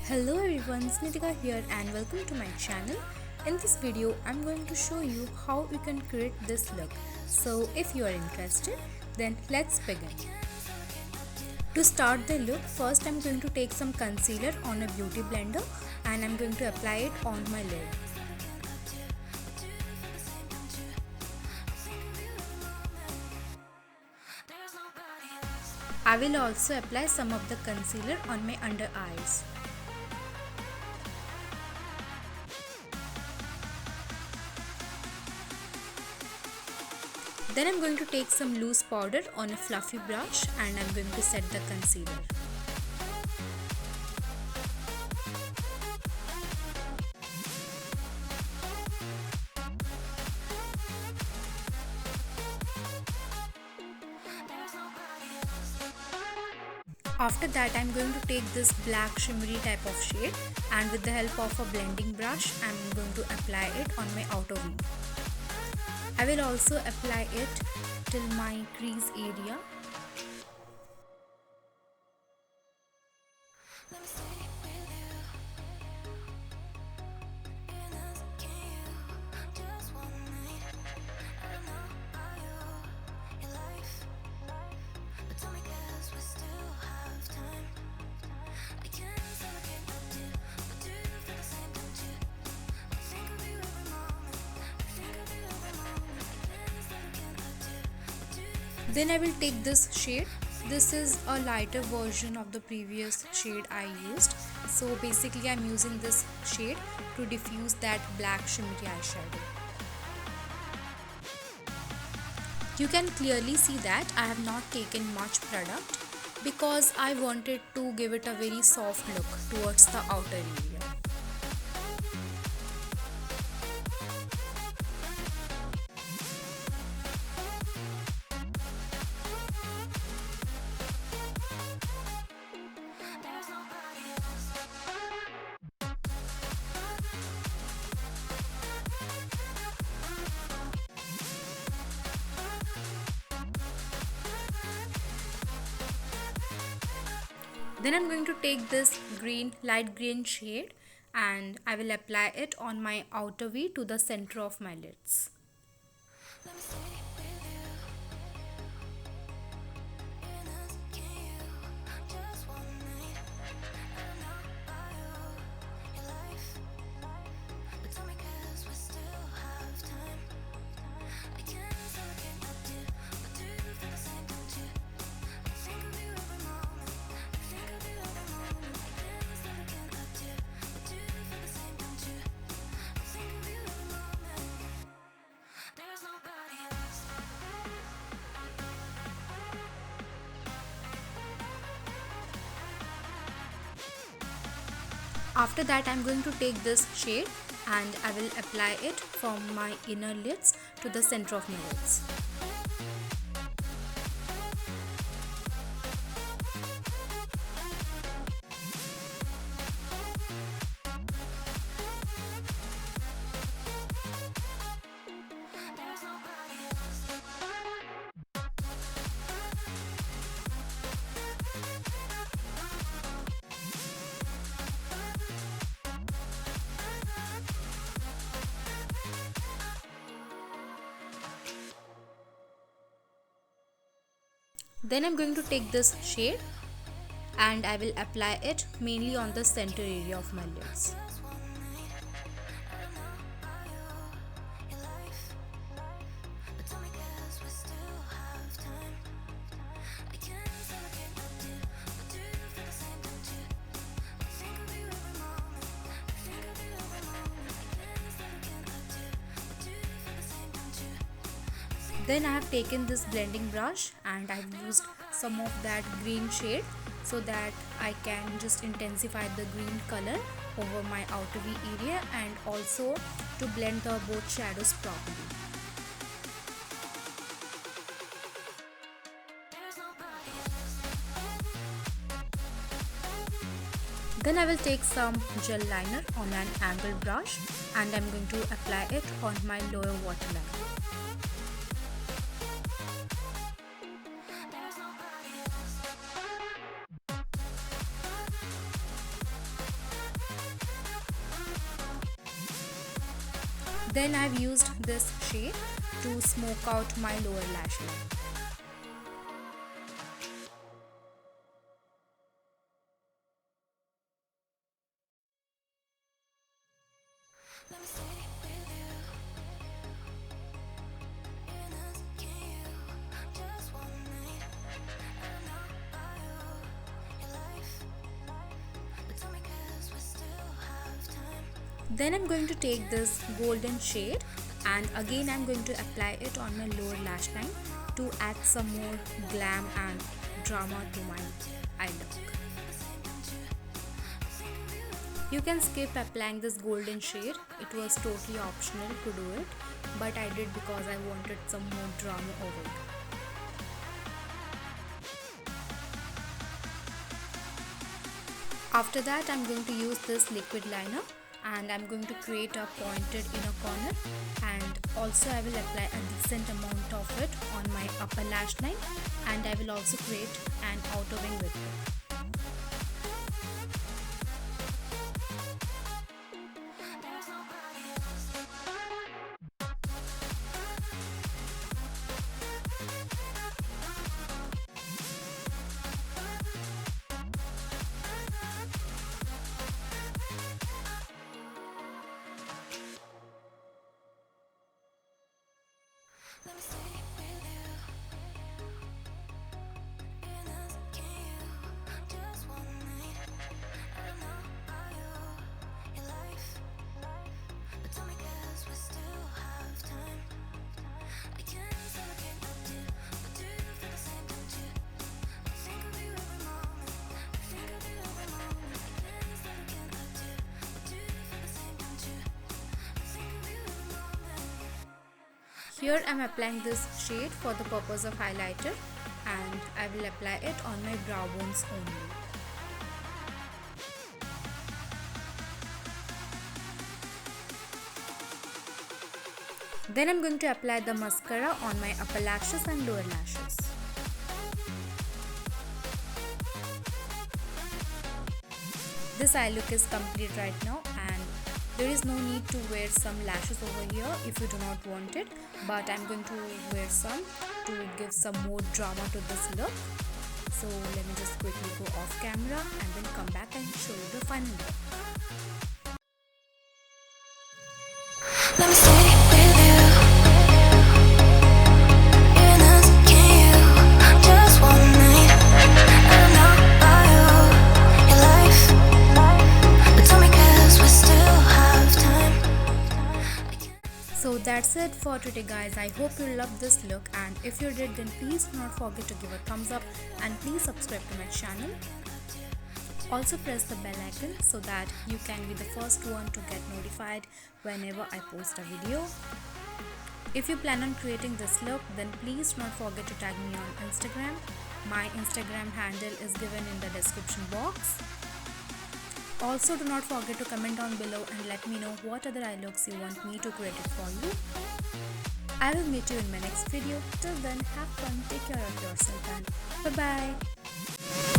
Hello everyone, Snitika here and welcome to my channel. In this video, I'm going to show you how you can create this look. So if you are interested, then let's begin. To start the look, first I'm going to take some concealer on a beauty blender and I'm going to apply it on my lid. I will also apply some of the concealer on my under eyes. Then I'm going to take some loose powder on a fluffy brush and I'm going to set the concealer. After that, I'm going to take this black shimmery type of shade and with the help of a blending brush, I'm going to apply it on my outer V. I will also apply it till my crease area. Then I will take this shade. This is a lighter version of the previous shade I used. So basically I'm using this shade to diffuse that black shimmery eyeshadow. You can clearly see that I have not taken much product because I wanted to give it a very soft look towards the outer area. Then I'm going to take this light green shade and I will apply it on my outer V to the center of my lids. After that, I'm going to take this shade and I will apply it from my inner lids to the center of my lids. Then I'm going to take this shade and I will apply it mainly on the center area of my lids. Then I have taken this blending brush and I've used some of that green shade so that I can just intensify the green color over my outer V area and also to blend the both shadows properly. Then I will take some gel liner on an angled brush and I'm going to apply it on my lower waterline. Then I've used this shade to smoke out my lower lash line. Then I'm going to take this golden shade and again I'm going to apply it on my lower lash line to add some more glam and drama to my eye look. You can skip applying this golden shade, it was totally optional to do it, but I did because I wanted some more drama over it. After that I'm going to use this liquid liner and I'm going to create a pointed inner corner, and also I will apply a decent amount of it on my upper lash line, and I will also create an outer wing with it. Here I am applying this shade for the purpose of highlighter, and I will apply it on my brow bones only. Then I'm going to apply the mascara on my upper lashes and lower lashes. This eye look is complete right now, and there is no need to wear some lashes over here if you do not want it, but I'm going to wear some to give some more drama to this look. So let me just quickly go off camera and then come back and show you the final look. So that's it for today guys. I hope you loved this look, and if you did, then please do not forget to give a thumbs up and please subscribe to my channel. Also press the bell icon so that you can be the first one to get notified whenever I post a video. If you plan on creating this look, then please do not forget to tag me on Instagram. My Instagram handle is given in the description box. Also do not forget to comment down below and let me know what other eye looks you want me to create it for you. I will meet you in my next video. Till then, have fun, take care of yourself, and bye bye.